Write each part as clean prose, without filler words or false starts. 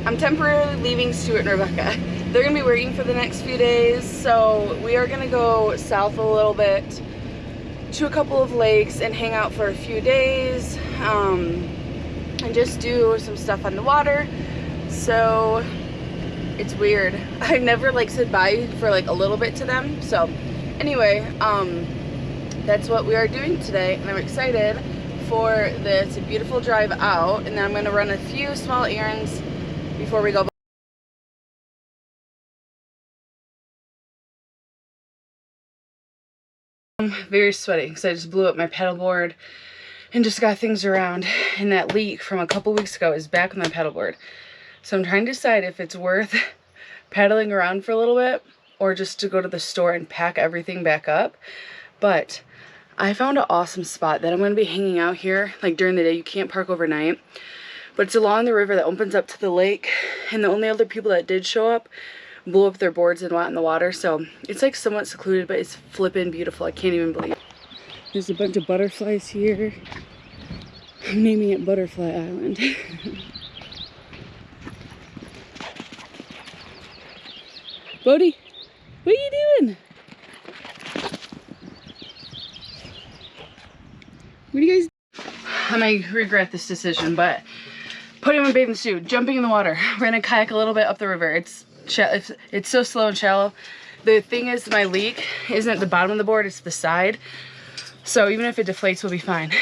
I'm temporarily leaving Stuart and Rebecca. They're gonna be working for the next few days, so we are gonna go south a little bit to a couple of lakes and hang out for a few days, and just do some stuff on the water. So it's weird. I never like said bye for like a little bit to them. So anyway, that's what we are doing today, and I'm excited for this beautiful drive out, and then I'm gonna run a few small errands before we go. I'm very sweaty because I just blew up my paddleboard and just got things around, and that leak from a couple weeks ago is back on my paddleboard. So I'm trying to decide if it's worth paddling around for a little bit or just to go to the store and pack everything back up. But I found an awesome spot that I'm going to be hanging out here like during the day. You can't park overnight, but it's along the river that opens up to the lake, and the only other people that did show up blew up their boards and went in the water. So it's like somewhat secluded, but it's flippin' beautiful. I can't even believe it. There's a bunch of butterflies here. I'm naming it Butterfly Island. Bodhi, what are you doing? What do you guys do? I may regret this decision, but putting my bathing suit, jumping in the water, ran a kayak a little bit up the river. It's so slow and shallow. The thing is, my leak isn't at the bottom of the board, it's the side. So even if it deflates, we'll be fine.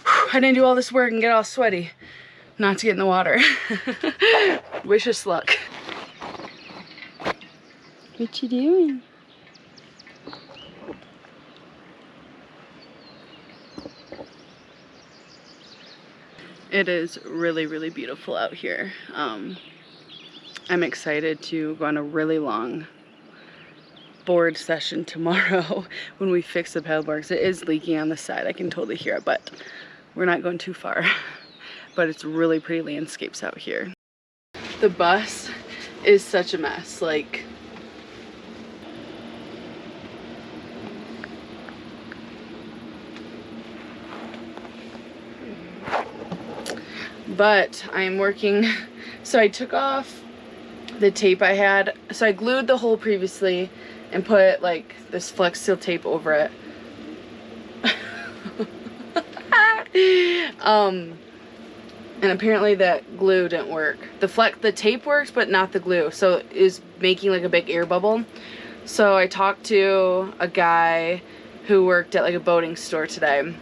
I didn't do all this work and get all sweaty not to get in the water. Wish us luck. What you doing? It is really, really beautiful out here. I'm excited to go on a really long board session tomorrow when we fix the paddleboard, because it is leaking on the side. I can totally hear it, but we're not going too far. But it's really pretty landscapes out here. The bus is such a mess. Like, but I'm working, so I took off the tape I had. So I glued the hole previously and put like this flex seal tape over it. And apparently that glue didn't work. The tape worked, but not the glue. So it is making like a big air bubble. So I talked to a guy who worked at like a boating store today,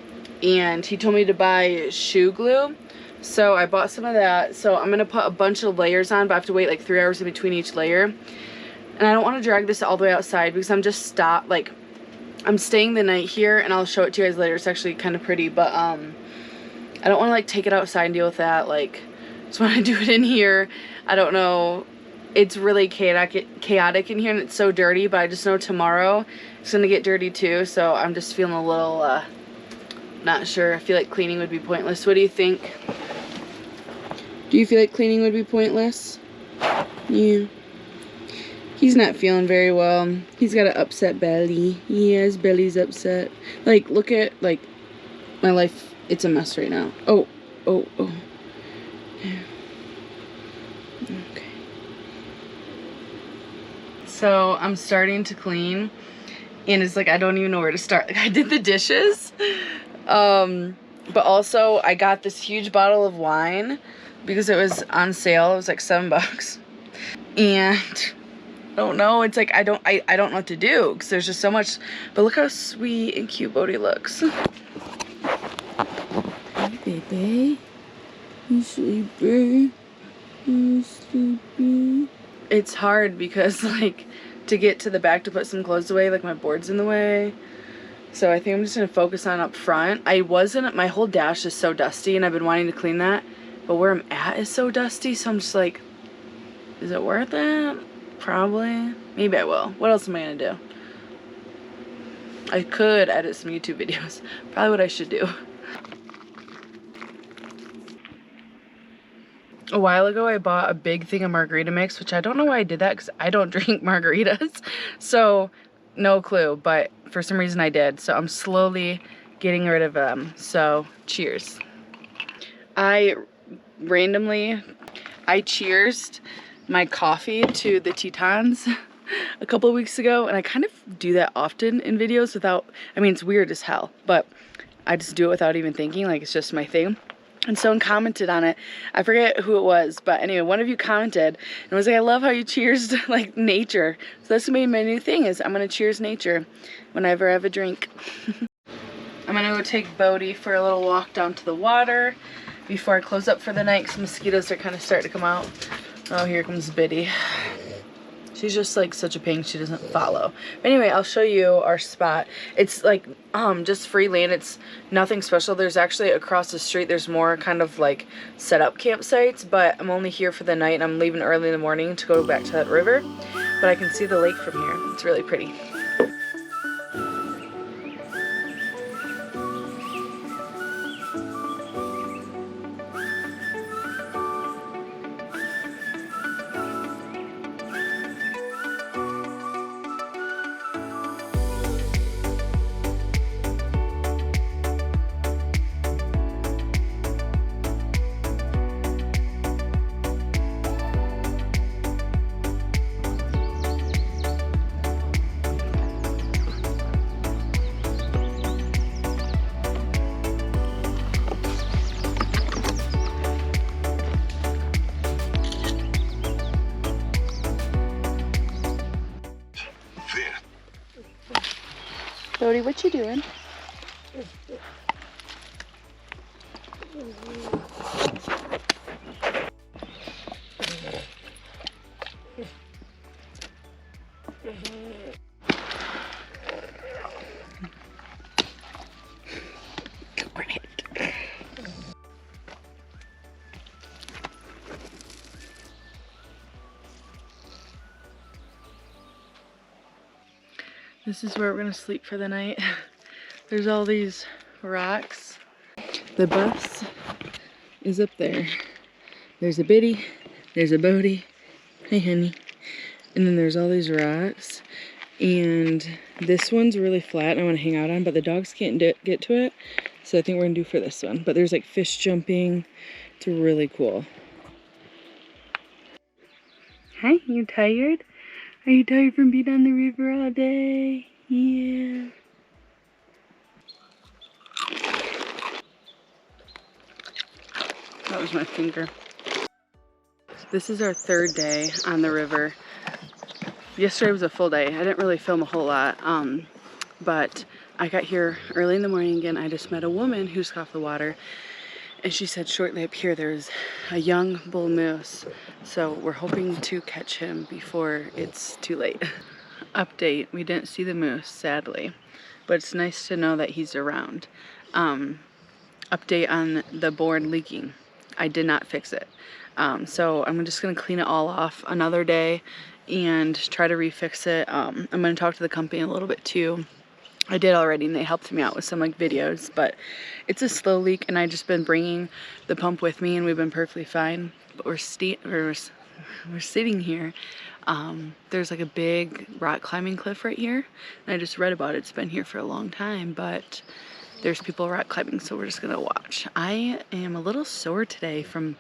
and he told me to buy shoe glue. So I bought some of that. So I'm gonna put a bunch of layers on, but I have to wait like 3 hours in between each layer. And I don't want to drag this all the way outside because I'm staying the night here, and I'll show it to you guys later. It's actually kind of pretty, but I don't want to like take it outside and deal with that. Like, just want to do it in here. I don't know. It's really chaotic in here, and it's so dirty, but I just know tomorrow it's gonna get dirty too. So I'm just feeling a little not sure. I feel like cleaning would be pointless. What do you think? Do you feel like cleaning would be pointless? Yeah. He's not feeling very well. He's got an upset belly. Yeah, his belly's upset. Like, look at, like, my life. It's a mess right now. Oh. Yeah. Okay. So, I'm starting to clean, and it's like, I don't even know where to start. Like, I did the dishes, but also, I got this huge bottle of wine because it was on sale. It was like $7. And I don't know, it's like I don't know what to do because there's just so much. But look how sweet and cute Bodhi looks. Hey baby, you sleepy? You sleepy? It's hard because like to get to the back to put some clothes away, like my board's in the way. So I think I'm just gonna focus on up front. My whole dash is so dusty, and I've been wanting to clean that, but where I'm at is so dusty, so I'm just like, is it worth it? Probably. Maybe I will. What else am I gonna do? I could edit some YouTube videos. Probably what I should do. A while ago I bought a big thing of margarita mix, which I don't know why I did that because I don't drink margaritas. So no clue, but for some reason I did. So I'm slowly getting rid of them. So cheers. I randomly I cheersed my coffee to the Tetons a couple of weeks ago, and I kind of do that often in videos without, I mean, it's weird as hell, but I just do it without even thinking, like it's just my thing. And someone commented on it. I forget who it was, but anyway, one of you commented and was like, I love how you cheers like nature. So that's gonna be my new thing, is I'm gonna cheers nature whenever I have a drink. I'm gonna go take Bodhi for a little walk down to the water before I close up for the night, because mosquitoes are kind of starting to come out. Oh, here comes Biddy. She's just like such a pain, she doesn't follow. But anyway, I'll show you our spot. It's like just free land. It's nothing special. There's actually across the street, there's more kind of like set up campsites, but I'm only here for the night and I'm leaving early in the morning to go back to that river. But I can see the lake from here. It's really pretty. Bodhi, what you doing? This is where we're gonna sleep for the night. There's all these rocks. The bus is up there. There's a Biddy, there's a Bodhi. Hey honey. And then there's all these rocks. And this one's really flat and I want to hang out on, but the dogs can't get to it. So I think we're gonna do for this one. But there's like fish jumping. It's really cool. Hi, you tired? Are you tired from being on the river all day? Yeah. That was my finger. This is our third day on the river. Yesterday was a full day. I didn't really film a whole lot, but I got here early in the morning again. I just met a woman who's off the water, and she said shortly up here there's a young bull moose. So we're hoping to catch him before it's too late. Update, we didn't see the moose, sadly, but it's nice to know that he's around. Update on the board leaking. I did not fix it. So I'm just gonna clean it all off another day and try to refix it. I'm gonna talk to the company a little bit too. I did already and they helped me out with some like videos, but it's a slow leak and I just been bringing the pump with me and we've been perfectly fine. But we're sitting here. There's like a big rock climbing cliff right here. And I just read about it. It's been here for a long time, but there's people rock climbing, so we're just gonna watch. I am a little sore today from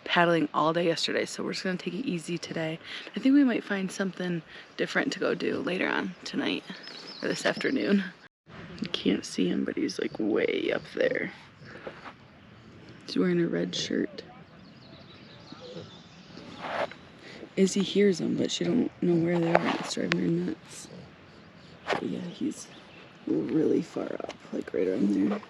paddling all day yesterday, so we're just gonna take it easy today. I think we might find something different to go do later on tonight or this afternoon. You can't see him, but he's like way up there. He's wearing a red shirt. Izzy hears them, but she don't know where they are. It's driving her nuts. But yeah, he's really far up, like right around there.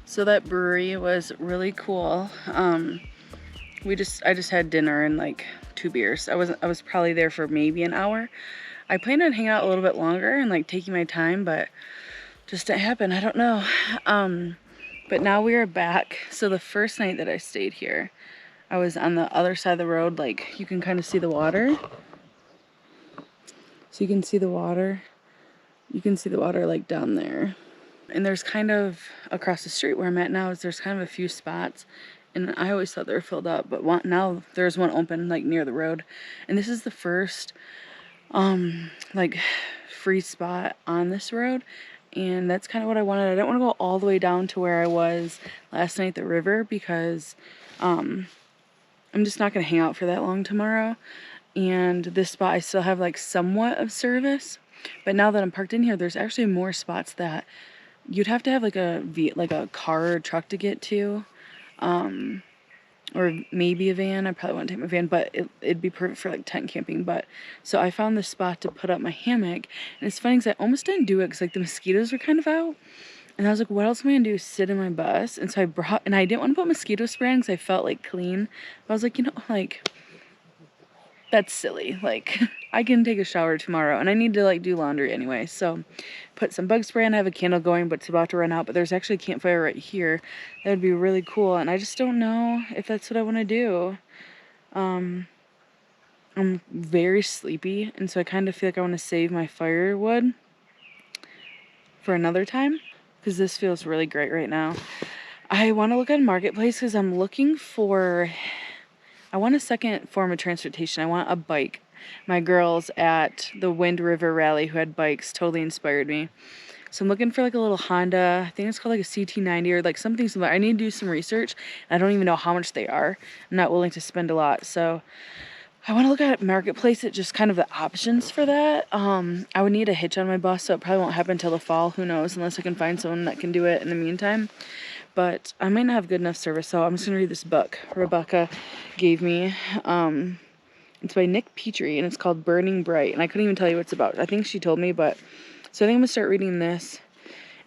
So that brewery was really cool. I just had dinner and like 2 beers. I was probably there for maybe an hour. I planned on hanging out a little bit longer and like taking my time, but just didn't happen. I don't know. But now we are back. So the first night that I stayed here, I was on the other side of the road. Like you can kind of see the water. So you can see the water. You can see the water like down there. And there's kind of across the street where I'm at now, there's kind of a few spots. And I always thought they were filled up, but now there's one open like near the road. And this is the first like free spot on this road. And that's kind of what I wanted. I didn't want to go all the way down to where I was last night at the river because I'm just not going to hang out for that long tomorrow. And this spot I still have like somewhat of service. But now that I'm parked in here, there's actually more spots that you'd have to have like a car or truck to get to. Or maybe a van. I probably wouldn't take my van, but it'd be perfect for like tent camping. But so I found this spot to put up my hammock, and it's funny because I almost didn't do it because like the mosquitoes were kind of out, and I was like, what else am I gonna do? Sit in my bus? And so I didn't want to put mosquito spray on because I felt like clean, but I was like, you know, like that's silly. Like I can take a shower tomorrow, and I need to like do laundry anyway. So put some bug spray on. I have a candle going, but it's about to run out. But there's actually a campfire right here. That would be really cool. And I just don't know if that's what I want to do. I'm very sleepy, and so I kind of feel like I want to save my firewood for another time because this feels really great right now. I want to look at Marketplace because I'm looking for... I want a second form of transportation. I want a bike. My girls at the Wind River Rally who had bikes totally inspired me. So I'm looking for like a little Honda. I think it's called like a CT90 or like something similar. I need to do some research. I don't even know how much they are. I'm not willing to spend a lot. So I want to look at Marketplace at just kind of the options for that. I would need a hitch on my bus, so it probably won't happen until the fall. Who knows, unless I can find someone that can do it in the meantime. But I might not have good enough service, so I'm just going to read this book Rebecca gave me. It's by Nick Petrie, and it's called Burning Bright. And I couldn't even tell you what it's about. I think she told me, but... So I think I'm going to start reading this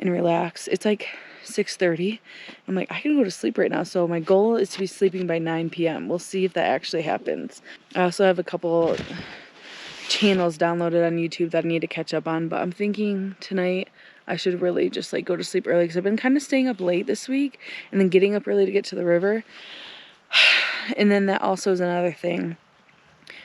and relax. It's like 6:30. I'm like, I can go to sleep right now. So my goal is to be sleeping by 9 p.m. We'll see if that actually happens. I also have a couple channels downloaded on YouTube that I need to catch up on. But I'm thinking tonight... I should really just like go to sleep early because I've been kind of staying up late this week and then getting up early to get to the river. And then that also is another thing.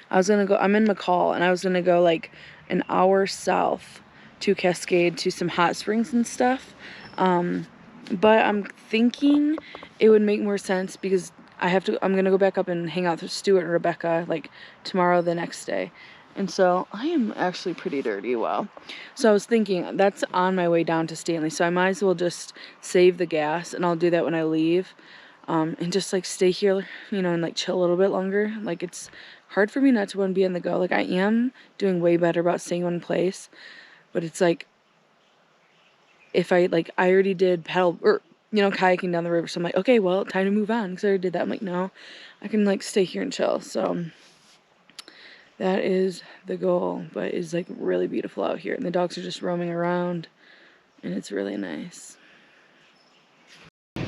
I'm in McCall, and I was gonna go like an hour south to Cascade to some hot springs and stuff. But I'm thinking it would make more sense because I'm gonna go back up and hang out with Stuart and Rebecca like tomorrow, the next day. And so I am actually pretty dirty. Wow. So I was thinking that's on my way down to Stanley. So I might as well just save the gas, and I'll do that when I leave. And just like stay here, you know, and like chill a little bit longer. Like it's hard for me not to want to be on the go. Like I am doing way better about staying in one place. But it's like if I already did paddle or, you know, kayaking down the river. So I'm like, okay, well, time to move on because I already did that. I'm like, no, I can like stay here and chill. So that is the goal, but it's like really beautiful out here, and the dogs are just roaming around, and it's really nice.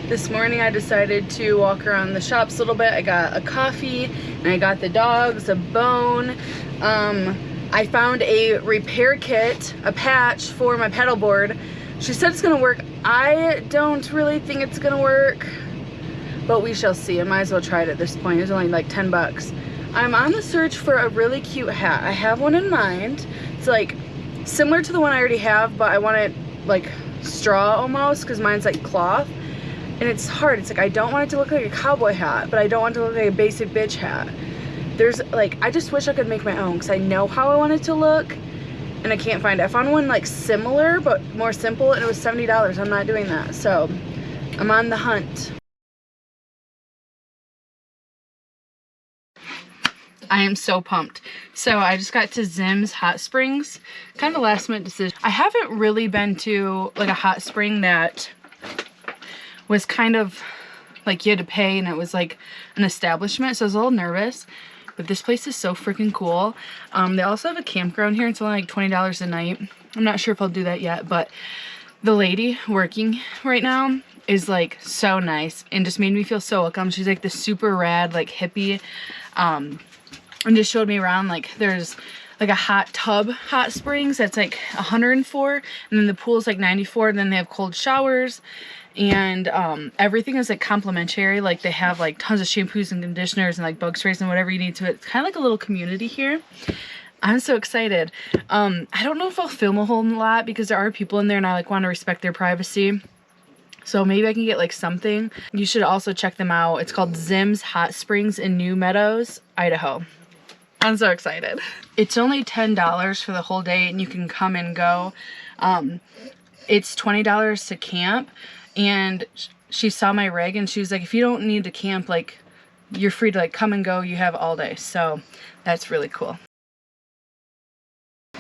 This morning I decided to walk around the shops a little bit. I got a coffee, and I got the dogs a bone. I found a repair kit, a patch for my paddleboard. She said it's gonna work. I don't really think it's gonna work, but we shall see. I might as well try it at this point. It's only like 10 bucks. I'm on the search for a really cute hat. I have one in mind. It's like similar to the one I already have, but I want it like straw almost because mine's like cloth. And it's hard. It's like I don't want it to look like a cowboy hat, but I don't want it to look like a basic bitch hat. There's like, I just wish I could make my own because I know how I want it to look and I can't find it. I found one like similar but more simple, and it was $70. I'm not doing that. So I'm on the hunt. I am so pumped. So I just got to Zim's Hot Springs. Kind of last minute decision. I haven't really been to like a hot spring that was kind of like you had to pay and it was like an establishment. So I was a little nervous. But this place is so freaking cool. They also have a campground here. It's only like $20 a night. I'm not sure if I'll do that yet. But the lady working right now is like so nice and just made me feel so welcome. She's like this super rad like hippie. And just showed me around. Like there's like a hot tub hot springs that's like 104, and then the pool is like 94, and then they have cold showers, and everything is like complimentary. Like they have like tons of shampoos and conditioners and like bug sprays and whatever you need to it. It's kind of like a little community here. I'm so excited. I don't know if I'll film a whole lot because there are people in there and I like want to respect their privacy. So maybe I can get like something. You should also check them out. It's called Zim's Hot Springs in New Meadows, Idaho. I'm so excited. It's only $10 for the whole day and you can come and go. It's $20 to camp, and she saw my rig and she was like, if you don't need to camp, like you're free to like come and go. You have all day. So that's really cool.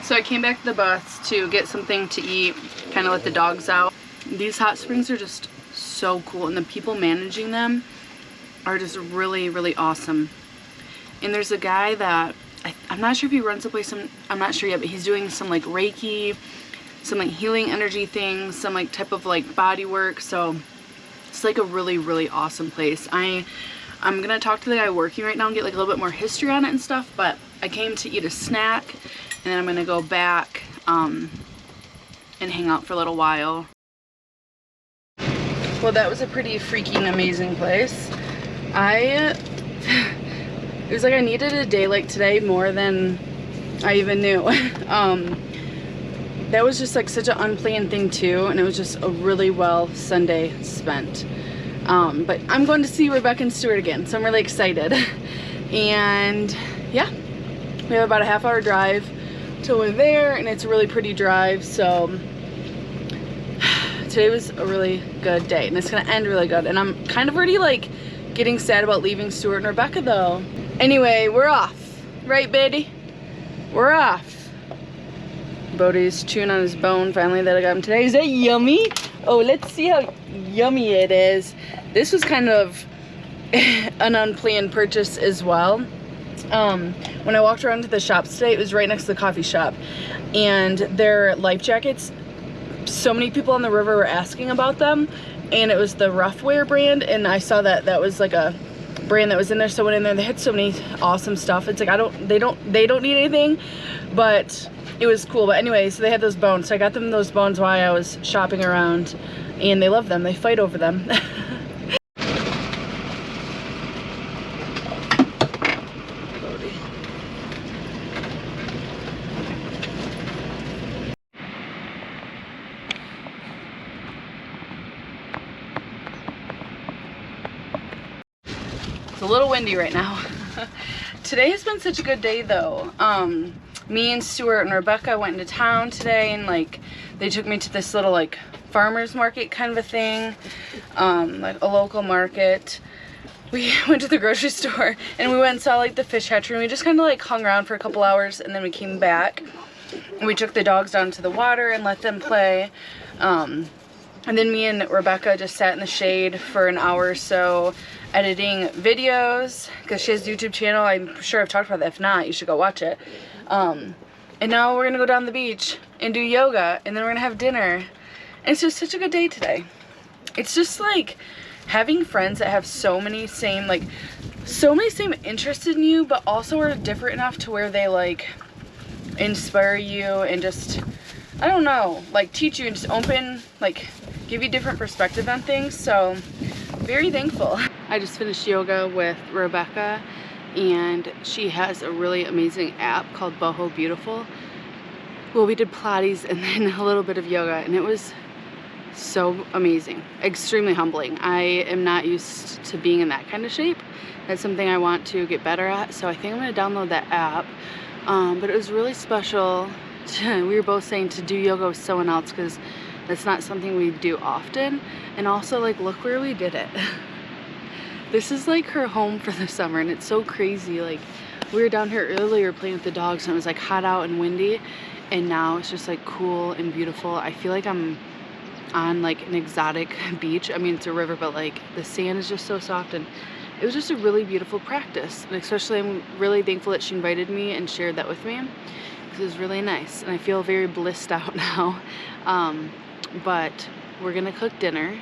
So I came back to the bus to get something to eat, kind of let the dogs out. These hot springs are just so cool, and the people managing them are just really, really awesome. And there's a guy that, I'm not sure if he runs the place, I'm not sure yet, but he's doing some like Reiki, some like healing energy things, some like type of like body work. So it's like a really, really awesome place. I'm gonna talk to the guy working right now and get like a little bit more history on it and stuff, but I came to eat a snack, and then I'm gonna go back and hang out for a little while. Well, that was a pretty freaking amazing place. It was like I needed a day like today more than I even knew. That was just like such an unplanned thing too, and it was just a really well Sunday spent. But I'm going to see Rebecca and Stuart again, so I'm really excited. And yeah, we have about a half-hour drive till we're there, and it's a really pretty drive. So today was a really good day, and it's gonna end really good. And I'm kind of already like getting sad about leaving Stuart and Rebecca though. Anyway, we're off, right, Betty? We're off. Bodhi's chewing on his bone finally that I got him today. Is that yummy? Oh, let's see how yummy it is. This was kind of an unplanned purchase as well. When I walked around to the shops today, it was right next to the coffee shop, and their life jackets, so many people on the river were asking about them, and it was the Roughwear brand, and I saw that that was like a brand that was in there, so I went in there. They had so many awesome stuff. It's like they don't need anything, but it was cool. But anyway, so they had those bones, so I got them those bones while I was shopping around, and they love them. They fight over them. It's a little windy right now. Today has been such a good day though. Me and Stuart and Rebecca went into town today, and like they took me to this little like farmers market kind of a thing, like a local market. We went to the grocery store and we went and saw like the fish hatchery, and we just kind of like hung around for a couple hours, and then we came back and we took the dogs down to the water and let them play. And then me and Rebecca just sat in the shade for an hour or so editing videos, because she has a YouTube channel. I'm sure I've talked about that. If not, you should go watch it. And now we're gonna go down the beach and do yoga, and then we're gonna have dinner. And it's just such a good day today. It's just like having friends that have so many same interests in you, but also are different enough to where they like inspire you and just, I don't know, like teach you and just open, like give you different perspective on things. So very thankful. I just finished yoga with Rebecca, and she has a really amazing app called Boho Beautiful. Well, we did Pilates and then a little bit of yoga, and it was so amazing, extremely humbling. I am not used to being in that kind of shape. That's something I want to get better at, so I think I'm gonna download that app. But it was really special we were both saying to do yoga with someone else, because that's not something we do often. And also, like, look where we did it. This is like her home for the summer, and it's so crazy. Like, we were down here earlier playing with the dogs, and it was like hot out and windy, and now it's just like cool and beautiful. I feel like I'm on like an exotic beach. I mean, it's a river, but like the sand is just so soft, and it was just a really beautiful practice. And especially I'm really thankful that she invited me and shared that with me, because it was really nice, and I feel very blissed out now. But we're gonna cook dinner.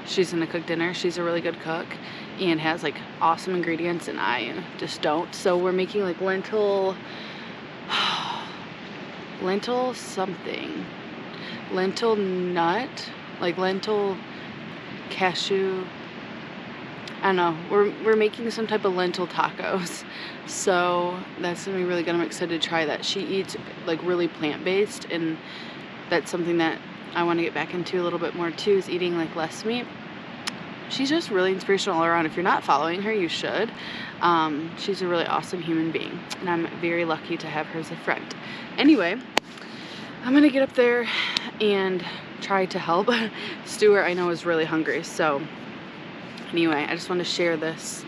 She's gonna cook dinner. She's a really good cook and has like awesome ingredients, and I just don't. So we're making like lentil lentil something. Lentil nut, like lentil cashew. I don't know. We're making some type of lentil tacos. So that's gonna be really good. I'm excited to try that. She eats like really plant-based, and that's something that I want to get back into a little bit more too, is eating like less meat. She's just really inspirational all around. If you're not following her, you should. She's a really awesome human being, and I'm very lucky to have her as a friend. Anyway, I'm gonna get up there and try to help. Stuart, I know, is really hungry, so anyway, I just want to share this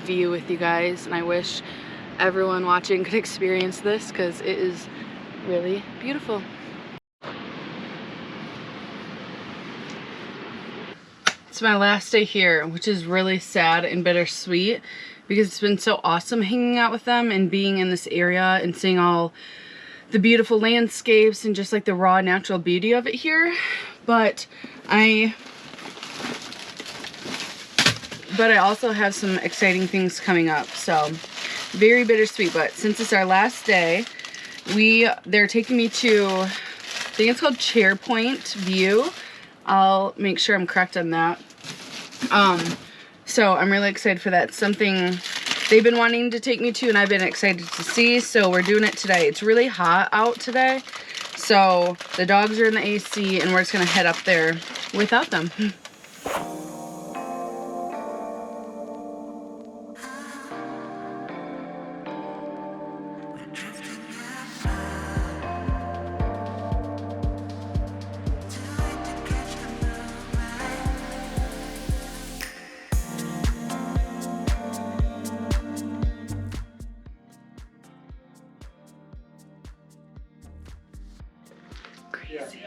view with you guys, and I wish everyone watching could experience this because it is really beautiful. It's my last day here, which is really sad and bittersweet because it's been so awesome hanging out with them and being in this area and seeing all the beautiful landscapes and just like the raw natural beauty of it here. But I also have some exciting things coming up, so very bittersweet. But since it's our last day, they're taking me to, I think it's called Chair Point View. I'll make sure I'm correct on that. So I'm really excited for that. It's something they've been wanting to take me to, and I've been excited to see, so we're doing it today. It's really hot out today, so the dogs are in the AC, and we're just gonna head up there without them. Crazy.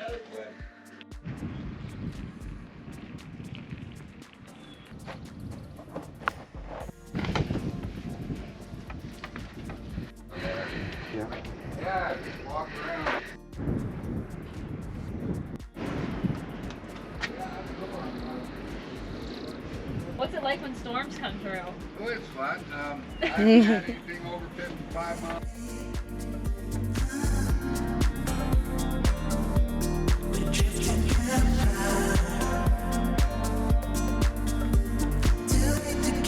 Yeah, just walk around. What's it like when storms come through? Oh, it's fun. I haven't had anything over 55 miles.